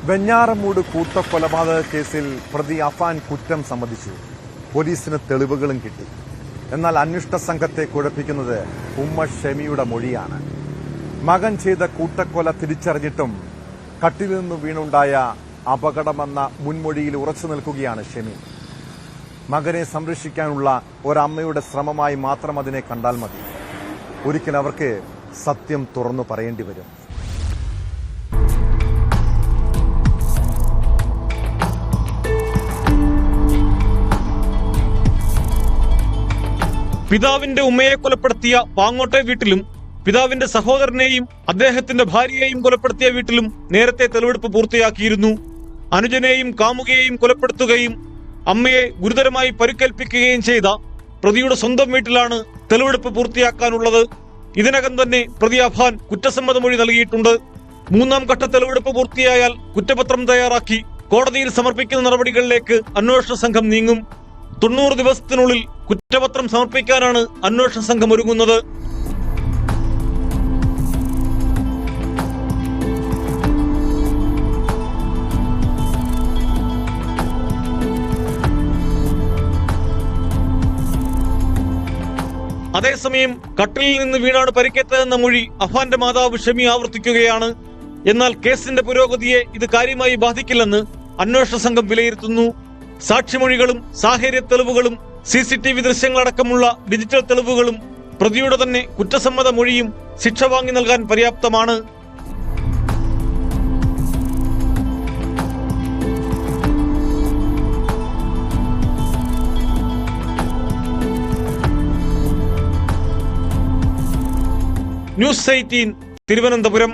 വെഞ്ഞാറമൂട് കൂട്ടക്കൊലപാതക കേസിൽ പ്രതി അഫാൻ കുറ്റം സമ്മതിച്ചു. പോലീസിന് തെളിവുകളും കിട്ടി. എന്നാൽ അന്വേഷണ സംഘത്തെ കുഴപ്പിക്കുന്നത് ഉമ്മ ഷെമിയുടെ മൊഴിയാണ്. മകൻ ചെയ്ത കൂട്ടക്കൊല തിരിച്ചറിഞ്ഞിട്ടും കട്ടിലിൽ നിന്ന് വീണുണ്ടായ അപകടമെന്ന മുൻമൊഴിയിൽ ഉറച്ചു നിൽക്കുകയാണ് ഷെമി. മകനെ സംരക്ഷിക്കാനുള്ള ഒരമ്മയുടെ ശ്രമമായി മാത്രം അതിനെ കണ്ടാൽ മതി. ഒരിക്കൽ അവർക്ക് സത്യം തുറന്നു പറയേണ്ടി വരും. പിതാവിന്റെ ഉമ്മയെ കൊലപ്പെടുത്തിയ പാങ്ങോട്ടെ വീട്ടിലും പിതാവിന്റെ സഹോദരനെയും അദ്ദേഹത്തിന്റെ ഭാര്യയെയും കൊലപ്പെടുത്തിയ വീട്ടിലും നേരത്തെ തെളിവെടുപ്പ് പൂർത്തിയാക്കിയിരുന്നു. അനുജനെയും കാമുകയെയും കൊലപ്പെടുത്തുകയും അമ്മയെ ഗുരുതരമായി പരിക്കേൽപ്പിക്കുകയും ചെയ്ത പ്രതിയുടെ സ്വന്തം വീട്ടിലാണ് തെളിവെടുപ്പ് പൂർത്തിയാക്കാനുള്ളത്. ഇതിനകം തന്നെ പ്രതി അഫാൻ കുറ്റസമ്മതമൊഴി നൽകിയിട്ടുണ്ട്. മൂന്നാം ഘട്ട തെളിവെടുപ്പ് പൂർത്തിയായാൽ കുറ്റപത്രം തയ്യാറാക്കി കോടതിയിൽ സമർപ്പിക്കുന്ന നടപടികളിലേക്ക് അന്വേഷണ സംഘം നീങ്ങും. 90 ദിവസത്തിനുള്ളിൽ കുറ്റപത്രം സമർപ്പിക്കാനാണ് അന്വേഷണ സംഘം ഒരുങ്ങുന്നത്. അതേസമയം കട്ടിലിൽ നിന്ന് വീണാണ് പരിക്കേറ്റതെന്ന മൊഴി അഫാന്റെ മാതാവ് ഷെമി ആവർത്തിക്കുകയാണ്. എന്നാൽ കേസിന്റെ പുരോഗതിയെ ഇത് കാര്യമായി ബാധിക്കില്ലെന്ന് അന്വേഷണ സംഘം വിലയിരുത്തുന്നു. സാക്ഷിമൊഴികളും സാഹചര്യ തെളിവുകളും CCTV ദൃശ്യങ്ങളടക്കമുള്ള ഡിജിറ്റൽ തെളിവുകളും പ്രതിയുടെ തന്നെ കുറ്റസമ്മത മൊഴിയും ശിക്ഷ വാങ്ങി നൽകാൻ പര്യാപ്തമാണ്. ന്യൂസ് 18 തിരുവനന്തപുരം.